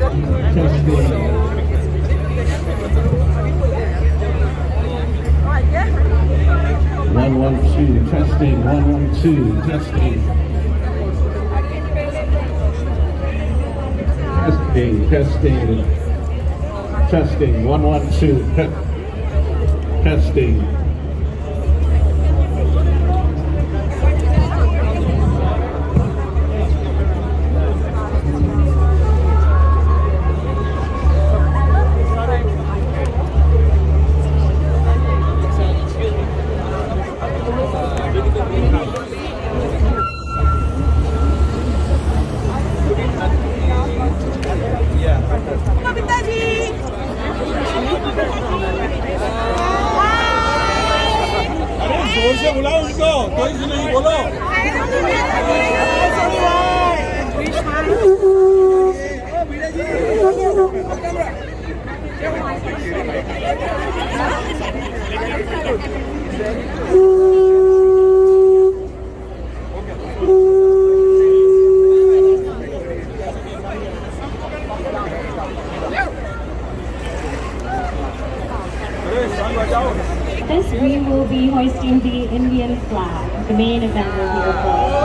Testing. 112. Testing. Testing. 112. Testing. जोर से बुलाओ उनको, कोई नहीं बोलो। This we will be hoisting the Indian flag. The main event will be revealed.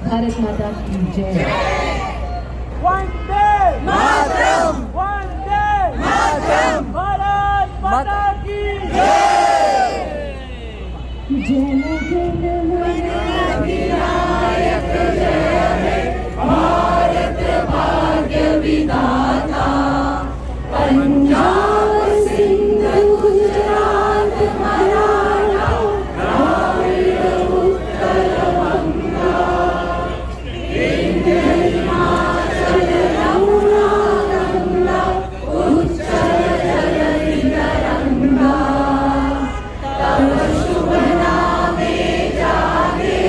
Bharat माता की जय। वंदे मातरम, वंदे मातरम, भारत माता की जय। जन गण मन अधिनायक जय हे, भारत भाग्य विधाता। पंजाब सिंध गुजरात मराठा द्राविड़ उत्तर बंगा, विंध्य हिमाचल यमुना गंगा, उच्चल जलधि तरंगा। तब शुभ नामे जागे,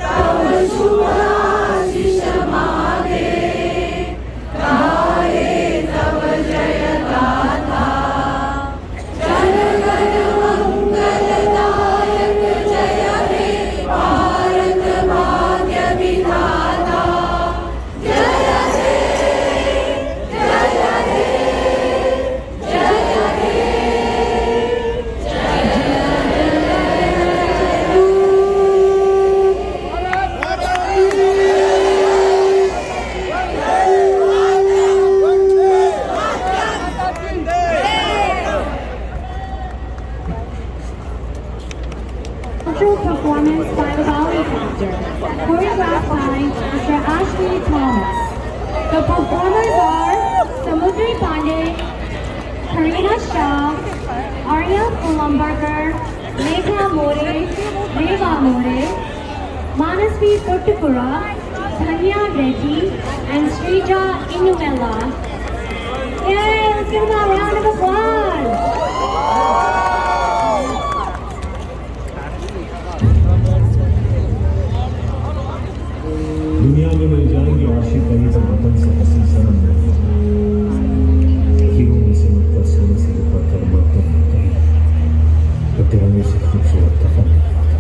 तब शुभ आशीष मागे, गाए तब जय गाथा। जन गण मंगलदायक जय हे, भारत भाग्य विधाता। जय हे, जय हे, जय हे, Cultural performance by the Valley Factor, choreographed by Mr. Ashley Thomas. The performers are Samudri Pandey, Karina Shah, Arya Pulambarkar, Megha More, Reva More, Manasvi Tottupura, Dhanya Reddy, and Srija Inumella. Yay! Let's give them a round of applause! दुनिया में मिल जाएंगे आशिक कहीं तो वतन से हसी सनम हीरों में से मुझपर सोने से पत्थर मरते हैं कहीं तो तिरंगे से खूबसूरत कफन नहीं आता।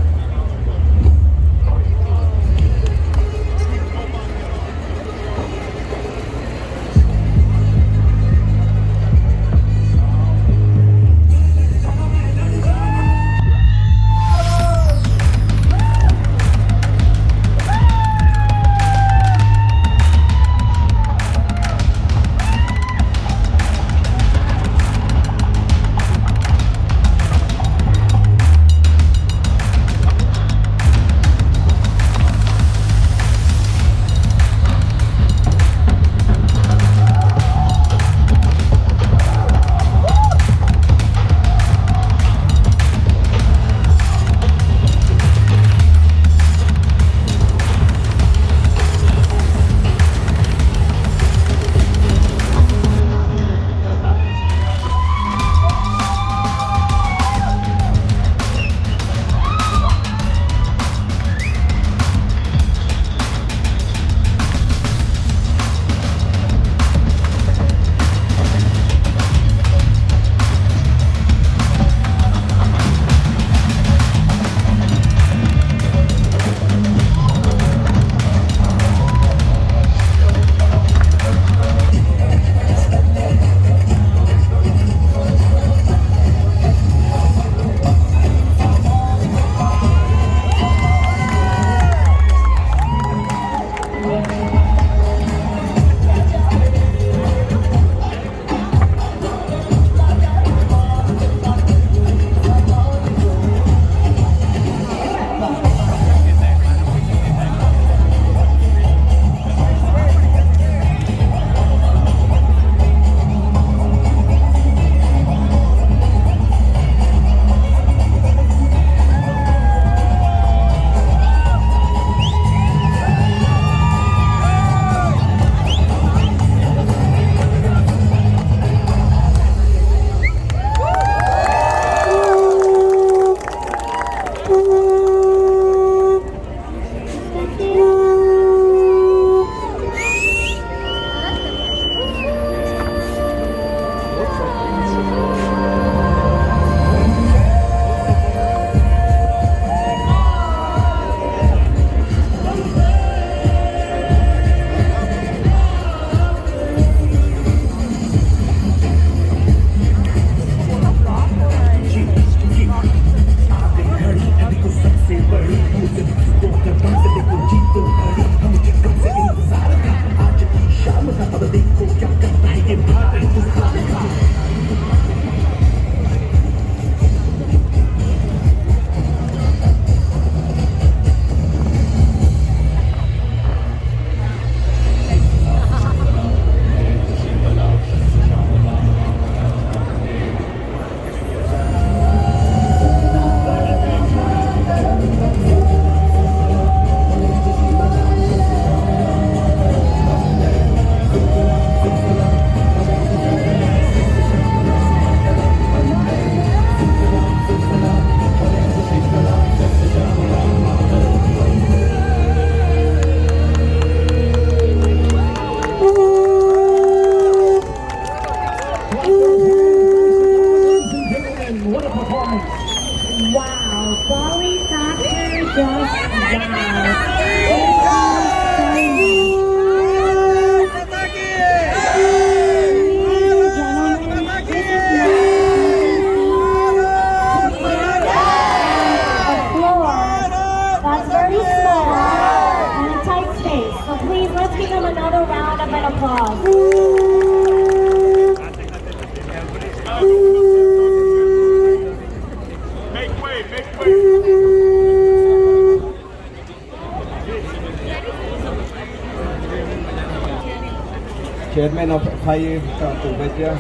Chairman of FIA, Mr. Vedya,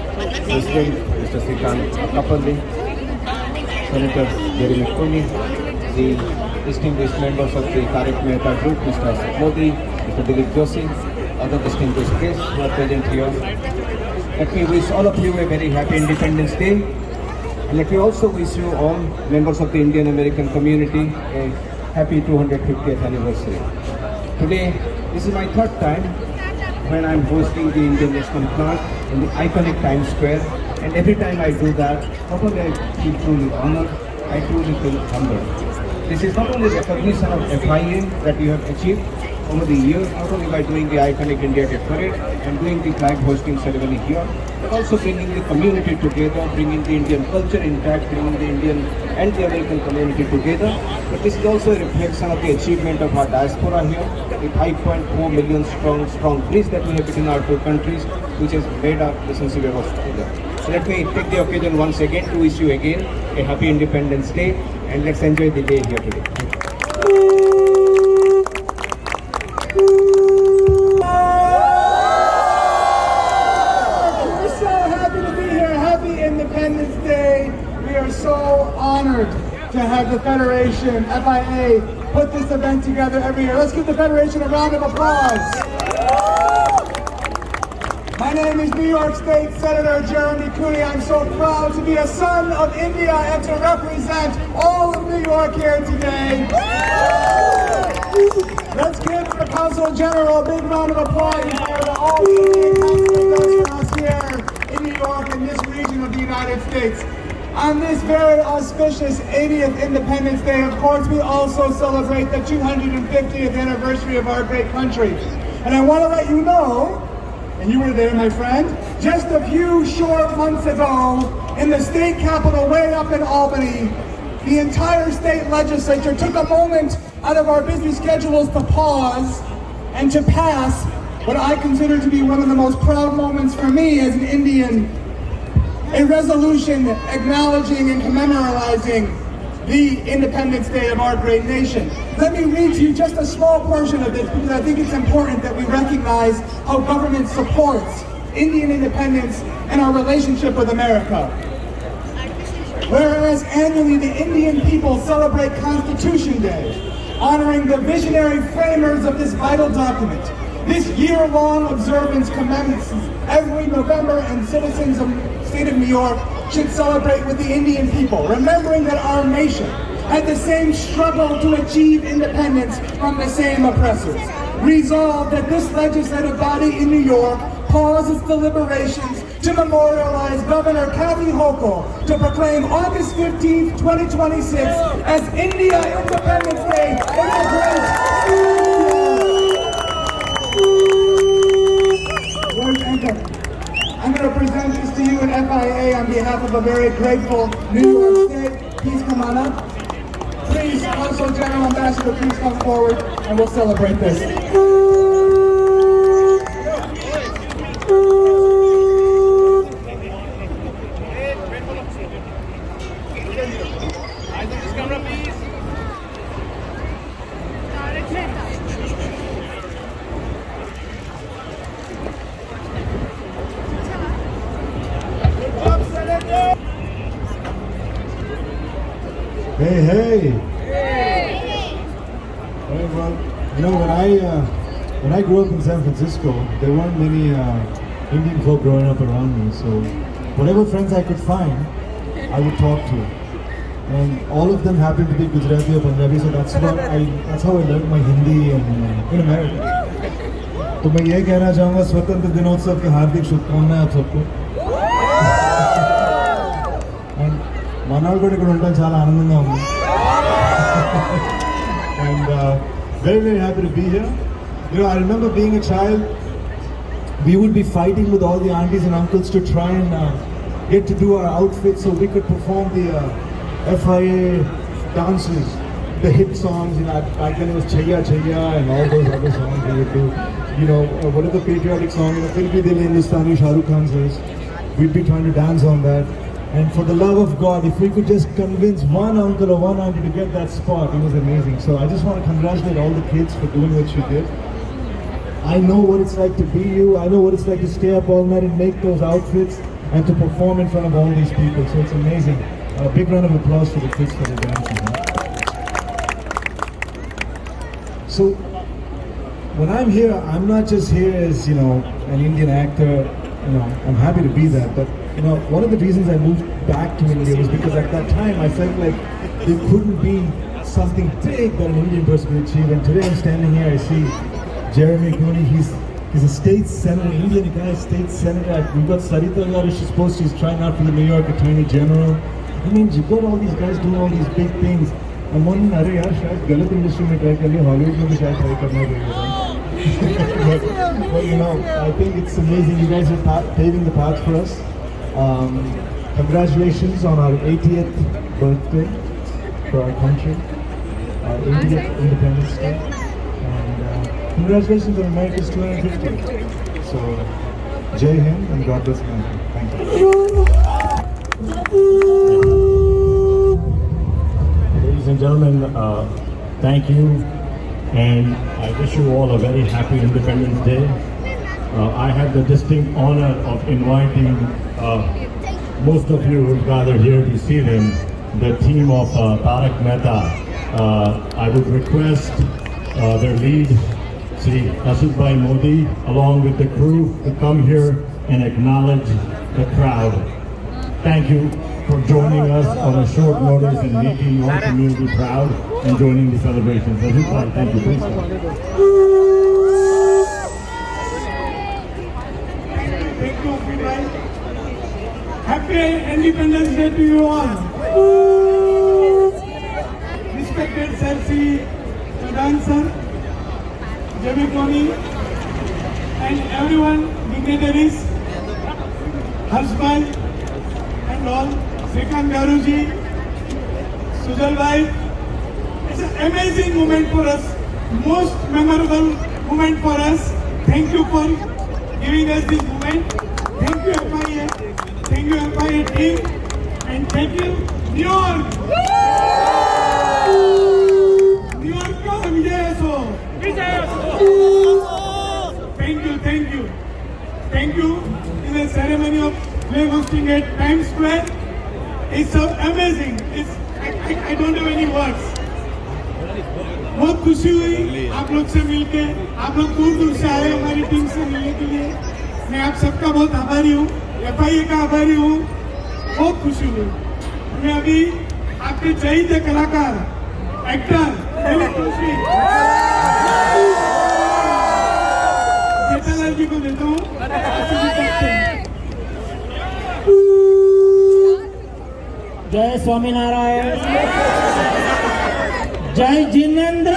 President, Mr. Srikant Kapalli, Senator Jeremy Cooney, the distinguished members of the Tarak Mehta Group, Mr. Asif Modi, Mr. Dilip Joshi, other distinguished guests who are present here. Let me wish all of you a very happy Independence Day. And let me also wish you all, members of the Indian American community, a happy 250th anniversary. Today, this is my third time when I'm hosting the Indian National Flag in the iconic Times Square. And every time I do that, not only I feel truly honored, I truly feel humbled. This is not only recognition of FIA that you have achieved over the years, not only by doing the iconic India Day Parade and doing the flag hosting ceremony here, but also bringing the community together, bringing the Indian culture intact, bringing the Indian and the American community together. But this is also a reflection of the achievement of our diaspora here, the 5.4 million strong bridge that we have between our two countries, which has made our relationship ever stronger. So let me take the occasion once again to wish you again a happy Independence Day, and let's enjoy the day here today. We're so happy to be here. Happy Independence Day. We are so honored to have the Federation, FIA, put this event together every year. Let's give the Federation a round of applause. My name is New York State Senator Jeremy Cooney. I'm so proud to be a son of India and to represent all of New York here today. Let's give the Consul General a big round of applause for all the Indian Consulate does for us here in New York and this region of the United States. On this very auspicious 80th Independence Day, of course, we also celebrate the 250th anniversary of our great country. And I want to let you know, and you were there, my friend, just a few short months ago, in the state capitol way up in Albany, the entire state legislature took a moment out of our busy schedules to pause and to pass what I consider to be one of the most proud moments for me as an Indian, a resolution acknowledging and commemorizing the Independence Day of our great nation. Let me read to you just a small portion of this because I think it's important that we recognize how government supports Indian independence and our relationship with America. Whereas annually the Indian people celebrate Constitution Day, honoring the visionary framers of this vital document. This year-long observance commences every November, and citizens of the state of New York should celebrate with the Indian people, remembering that our nation had the same struggle to achieve independence from the same oppressors. Resolved that this legislative body in New York pause its deliberations to memorialize Governor Kathy Hochul to proclaim August 15th, 2026 as India Independence Day in the great. I'm going to present this to you in FIA on behalf of a very grateful New York State. Please come on up. Please, Consul General Ambassador, please come forward and we'll celebrate this. Hey, hey! Well, you know, when I grew up in San Francisco, there weren't many Indian folk growing up around me. So whatever friends I could find, I would talk to. And all of them happened to be Gujarati or Punjabi, so that's how I learned my Hindi in America. तो मैं ये कहना चाहूँगा स्वतंत्र दिनोत्सव की हार्दिक शुभकामनाएं आप सबको. మనవాళ్ళు ఇక్కడ ఉండడం చాలా ఆనందంగా ఉంది. And very, very happy to be here. You know, I remember being a child, we would be fighting with all the aunties and uncles to try and get to do our outfits so we could perform the FIA dances, the hit songs. You know, back then it was Chaya Chaya and all those other songs we would do. You know, whatever patriotic song, you know, Fir Bhi Dil Hindustani, Shah Rukh Khan says, we'd be trying to dance on that. And for the love of God, if we could just convince one uncle or one auntie to get that spot, it was amazing. So I just want to congratulate all the kids for doing what you did. I know what it's like to be you. I know what it's like to stay up all night and make those outfits and to perform in front of all these people. So it's amazing. A big round of applause for the kids for the dancing. So when I'm here, I'm not just here as, you know, an Indian actor. You know, I'm happy to be that. But, you know, one of the reasons I moved back to India was because at that time I felt like there couldn't be something big that an Indian person could achieve. And today I'm standing here, I see Jeremy Clooney. He's a state senator, Indian guy, state senator. We've got Sarita Garu, she's supposed to, she's trying out for the New York Attorney General. I mean, you've got all these guys doing all these big things. I'm wondering, अरे यार शायद गलत industry में try कर लिया, Hollywood में भी शायद ट्राई करना चाहिए. But you know, I think it's amazing. You guys are paving the path for us. Congratulations on our 80th birthday for our country, our 80th Independence Day, and congratulations on America's 250th. So, Jai Hind and God bless America. Thank you. Ladies and gentlemen, thank you, and I wish you all a very happy Independence Day. I had the distinct honor of inviting most of you who've gathered here to see them, the team of Tarak Mehta. I would request their lead, Sri Ashokbhai Modi, along with the crew, to come here and acknowledge the crowd. Thank you for joining us on a short notice and making your community proud and joining the celebrations. Ashokbhai, thank you. Please come. Thank you, Bhai. Happy Independence Day to you all. Respected Sir Sri Pradhan Sir, Jeremy Clooney, and everyone, dignitaries, Harshbhai, and all, Srikant Garuji, Sujal Bhai. It's an amazing moment for us, most memorable moment for us. Thank you for giving us this moment. Thank you FIA, thank you FIA team, and thank you New York. New York ka Vijay Aso. Thank you, thank you. Thank you in the ceremony of flag hosting at Times Square. It's so amazing. I don't have any words. बहुत खुशी हुई आप लोग से मिलके. आप लोग दूर दूर से आए हमारी टीम से मिलने के लिए. मैं आप सबका बहुत आभारी हूँ, FIA का आभारी हूँ. बहुत खुशी हुई. मैं अभी आपके चहेते कलाकार एक्टर जेठालाल जी को देता हूँ. जय स्वामीनारायण, जय जिनेंद्र.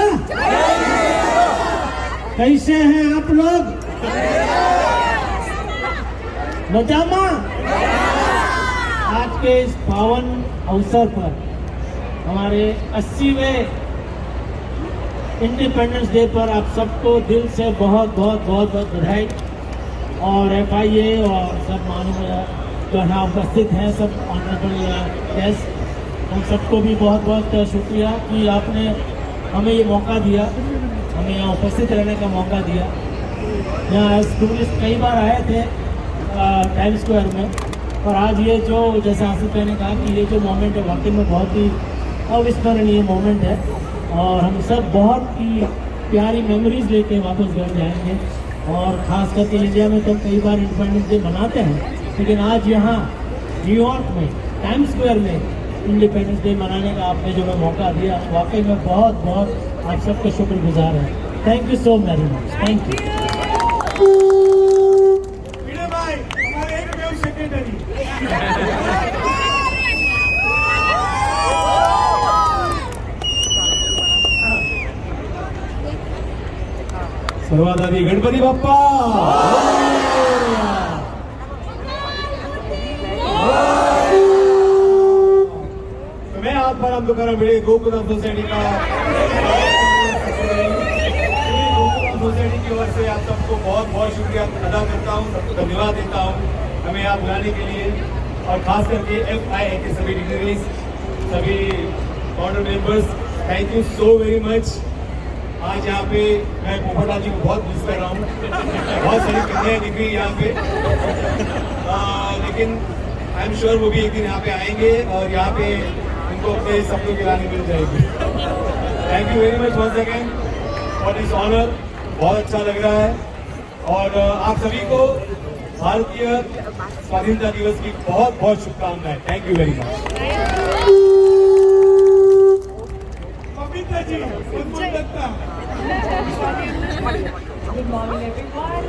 कैसे हैं आप लोग? मजामा. आज के इस पावन अवसर पर हमारे 80वें इंडिपेंडेंस डे पर आप सबको दिल से बहुत बहुत बहुत बहुत बधाई. और FIA और सब माननीय जो यहाँ उपस्थित हैं, सब ऑनरेबल गेस्ट, हम सबको भी बहुत बहुत शुक्रिया कि आपने हमें ये मौका दिया, हमें यहाँ उपस्थित रहने का मौका दिया. यहाँ एज टूरिस्ट कई बार आए थे टाइम स्क्वायर में, और आज ये जो जैसे आसिफ भाई ने कहा कि ये जो मोमेंट है वाकई में बहुत ही अविस्मरणीय मोमेंट है, और हम सब बहुत ही प्यारी मेमोरीज लेके वापस घर जाएंगे. और ख़ास करके इंडिया में तो कई बार इंडिपेंडेंस डे मनाते हैं, लेकिन आज यहाँ न्यूयॉर्क में टाइम स्क्वायर में इंडिपेंडेंस डे मनाने का आपने जो मैं मौका दिया, वाकई में बहुत बहुत आप सबके शुक्रगुजार हैं. Thank you so very much. Thank you. Vinay भाई हमारे एक सेक्रेटरी. सर्वाधारी गणपती बाप्पा. मैं आत्माराम तुकाराम भिड़े गोकुलधाम सोसाइटी का सोसाइटी की ओर से आप सबको बहुत बहुत शुक्रिया अदा करता हूँ, सबको धन्यवाद देता हूँ हमें यहाँ बुलाने के लिए. और खास करके FIA के सभी डिग्रीज, सभी border members, thank you so very much. आज यहाँ पे मैं पोपटा जी को बहुत मिस कर रहा हूँ, बहुत सारी कन्याएं दिख रही यहाँ पे, लेकिन आई एम श्योर वो भी एक दिन यहाँ पे आएंगे और यहाँ पे उनको अपने सपनों की रानी मिल जाएगी। Thank you very much once again for this honour, बहुत अच्छा लग रहा है और आप सभी को भारतीय स्वाधीनता दिवस की बहुत बहुत शुभकामनाएं। Thank you very much. Babita ji, Ujjwal Datta. Good morning, everyone.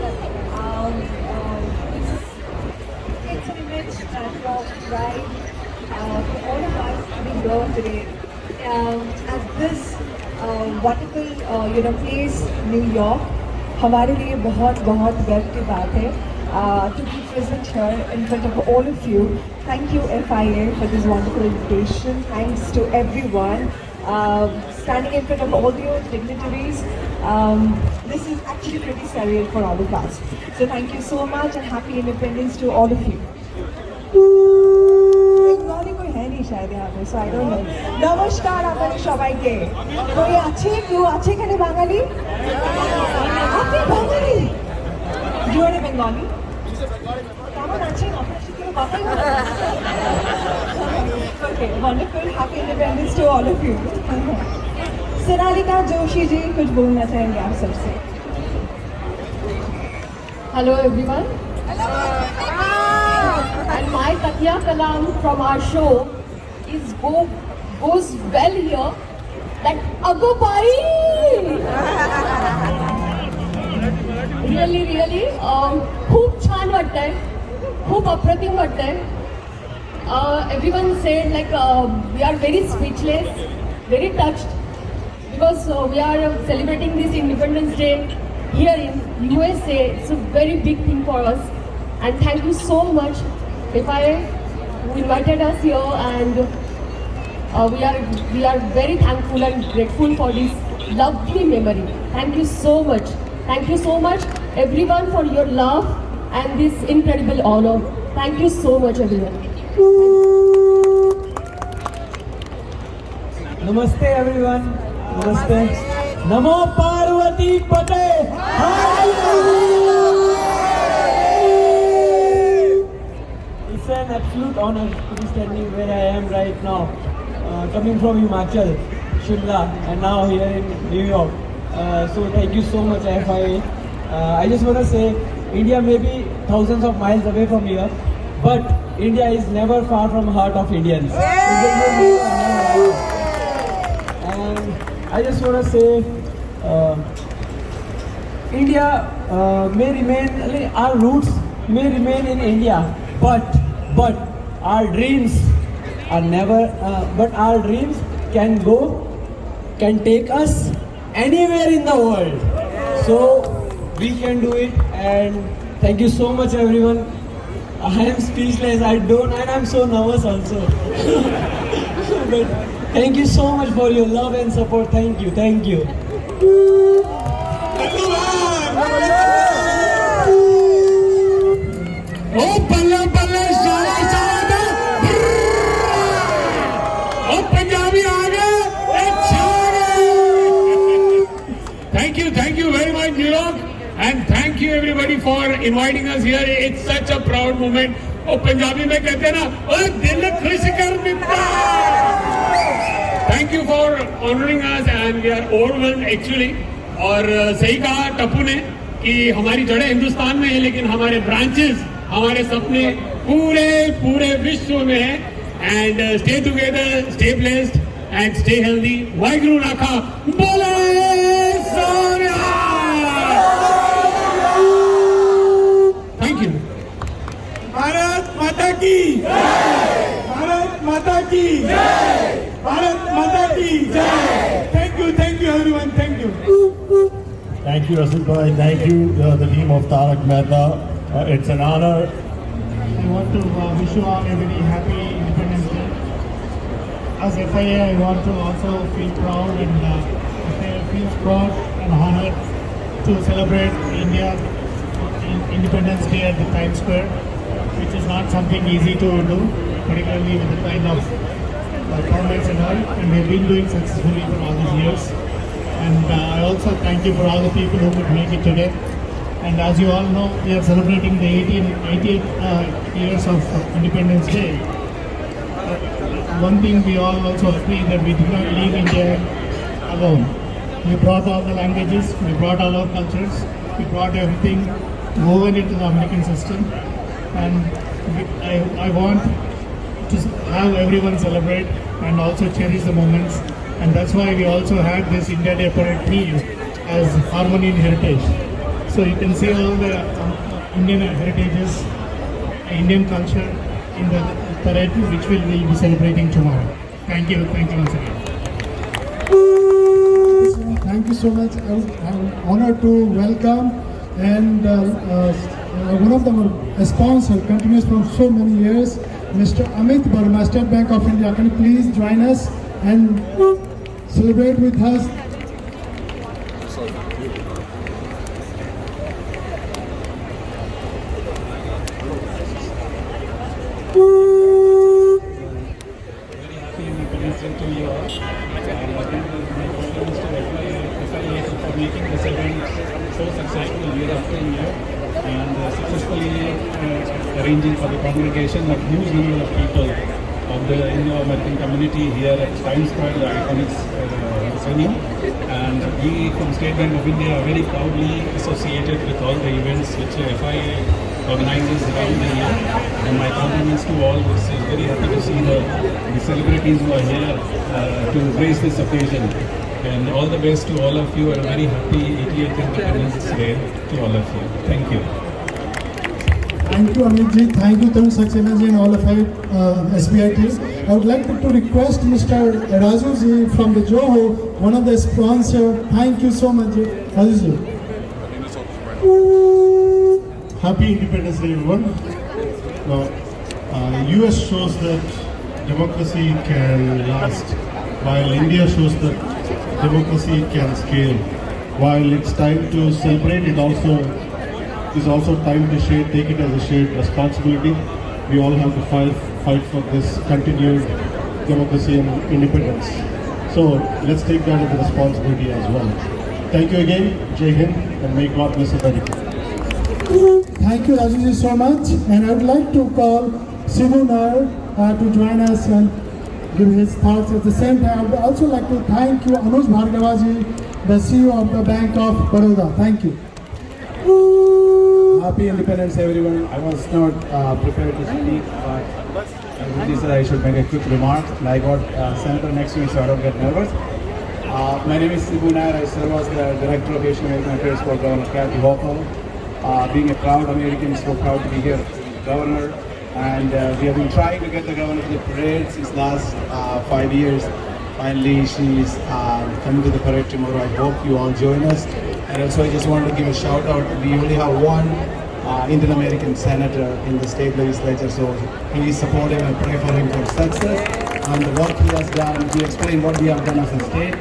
It's an image of pride for all of us to be here today at this wonderful, place, New York. हमारे लिए बहुत बहुत गर्व की बात है to be present here in front of all of you. Thank you FIA for this wonderful invitation. Thanks to everyone standing in front of all your dignitaries. This is actually pretty surreal for all of us. So thank you so much and happy independence to all of you. Bengali कोई है नहीं शायद यहाँ पे, so I don't know. नमस्कार आपने সবাইকে। कोई আছে কেন বাঙালি? আপনি বাঙালি? You are a Bengali? কেমন আছেন? আপনার সাথে কথা বলবো। Okay, wonderful. Happy independence to all of you. Sonalika Joshi ji कुछ बोलना चाहेंगे आप सबसे? Hello everyone. And my Tatya Kalam from our show goes well here. That Ago Pai! Really, खूप छान वाटतंय, खूप अप्रतिम वाटतंय. Everyone said like we are very speechless, very touched because we are celebrating this Independence Day here in USA. It's a very big thing for us, and thank you so much FIA who invited us here, and we are very thankful and grateful for this lovely memory. Thank you so much. Thank you so much everyone for your love and this incredible honor. Thank you so much everyone. Namaste everyone. Namaste. Namo Parvati Pate. It's an absolute honor to be standing where I am right now, coming from Himachal, Shimla, and now here in New York. So thank you so much FIA. I just want to say, India may be thousands of miles away from here, but India is never far from the heart of Indians. And I just want to say, India may remain, our roots may remain in India, but our dreams are never, but our dreams can take us anywhere in the world. So we can do it, and thank you so much everyone. I am speechless, and I'm so nervous also. But thank you so much for your love and support. Thank you. Oh, balla, Punjabi aa gaye. Thank you very much, New York, and thank you everybody for inviting us here. It's such a proud moment. Oh, Punjabi में कहते हैं ना, oh, दिल खुश कर देता. Thank you for honoring us, and we are overwhelmed actually. और सही कहा टप्पू ने कि हमारी जड़ें हिंदुस्तान में हैं, लेकिन हमारे ब्रांचेस, हमारे सपने पूरे विश्व में हैं. And stay together, stay blessed, and stay healthy. Waheguru नाखा बोले सोनिया. Thank you. भारत माता की जय. भारत माता की जय. भारत माता की जय. Thank you everyone. Thank you. Thank you, Rasul Bhai. Thank you, the team of Tarak Mehta. It's an honor. I want to wish you all a very happy Independence Day. As FIA, I want to also feel proud and FIA feels proud and honored to celebrate India Independence Day at the Times Square, which is not something easy to do, particularly with the kind of permits and all, and we've been doing successfully for all these years. And I also thank you for all the people who could make it today. And as you all know, we are celebrating the 88 years of Independence Day. One thing we all also agree that we did not leave India alone. We brought all the languages, we brought all our cultures, we brought everything woven into the American system. And I want to have everyone celebrate and also cherish the moments. And that's why we also had this India Day Parade theme as Harmony in Heritage. So you can see all the Indian heritages, Indian culture in the parade, which we'll be celebrating tomorrow. Thank you once again. Thank you so much. I'm honored to welcome and one of the sponsors continues from so many years, Mr. Amit Verma, State Bank of India. Can you please join us and celebrate with us? To you all. For making this event so successful year after year and successfully arranging for the congregation of huge number of people of the Indo-American community here at Times Square, the iconic venue. And we from State Bank of India are very proudly associated with all the events which FIA organizes around the year. And my compliments to all. This is very happy to see the celebrities who are here to grace this occasion. And all the best to all of you, and a very happy 88th Independence Day to all of you. Thank you. Thank you, Amit ji. Thank you, Tarun Saxena ji, and all of our SBI team. I would like to request Mr. Raju ji from the Joho, one of the sponsors. Thank you so much, Raju ji. Happy Independence Day, everyone. Now, US shows that democracy can last, while India shows that democracy can scale. While it's time to celebrate, it is also time to take it as a shared responsibility. We all have to fight for this continued democracy and independence. So let's take that as a responsibility as well. Thank you again, Jai Hind, and may God bless America. Thank you, Raju ji, so much. And I would like to call Sibu Nair to join us and give his thoughts. At the same time, I would also like to thank you, Anuj Bhargava ji, the CEO of the Bank of Baroda. Thank you. Happy Independence, everyone. I was not prepared to speak, but Guruji said I should make a quick remark. I got Senator next to me, so I don't get nervous. My name is Sibu Nair. I serve as the Director of Asian American Affairs for Governor Kathy Hochul. Being a proud American, so proud to be here, Governor. And we have been trying to get the Governor to the parade since last 5 years. Finally, she's coming to the parade tomorrow. I hope you all join us. And also, I just want to give a shout out. We only have one Indian American senator in the state legislature, so please support him and pray for him for success and the work he has done. We explain what we have done as a state.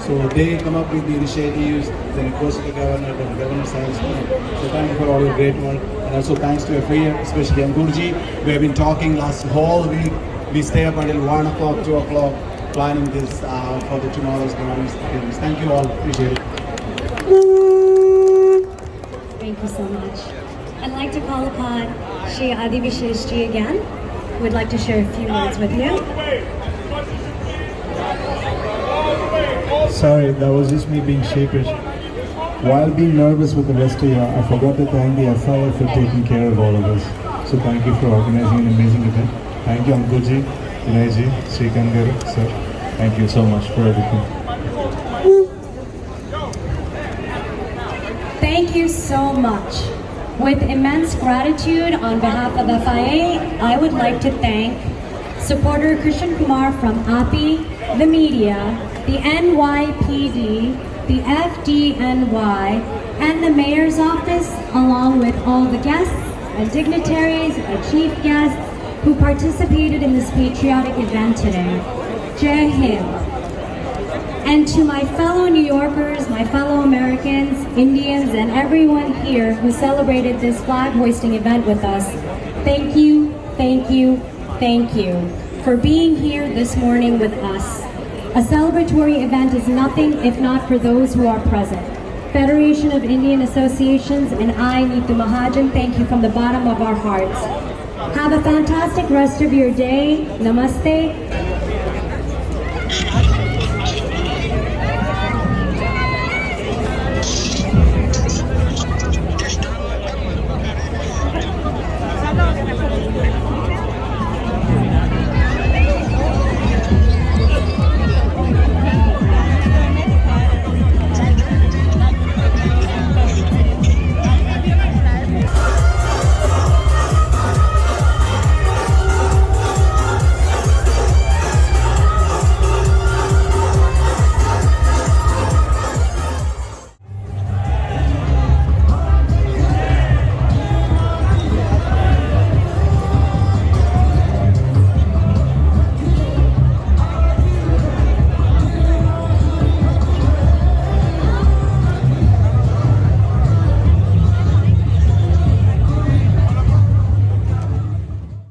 So they come up with the initiatives, then it goes to the governor, then the governor signs. So thank you for all your great work. And also thanks to FIA, especially Angurji. We have been talking last whole week. We stay up until 1 o'clock, 2 o'clock, planning this for the tomorrow's games. Thank you all. Appreciate it. Thank you so much. I'd like to call upon Shri Adi Vishesh ji again, who would like to share a few words with you. Sorry, that was just me being sheepish. While being nervous with the rest of you, I forgot to thank the FIA for taking care of all of us. So thank you for organizing an amazing event. Thank you, Ankuji, Vinayji, Srikanth Garu, sir. Thank you so much for everything. Thank you so much. With immense gratitude on behalf of FIA, I would like to thank supporter Christian Kumar from API, the media, the NYPD, the FDNY, and the Mayor's Office, along with all the guests and dignitaries and chief guests who participated in this patriotic event today. Jai Hind. And to my fellow New Yorkers, my fellow Americans, Indians, and everyone here who celebrated this flag hoisting event with us, thank you, thank you, thank you for being here this morning with us. A celebratory event is nothing if not for those who are present. Federation of Indian Associations and I, Neetu Mahajan, thank you from the bottom of our hearts. Have a fantastic rest of your day. Namaste.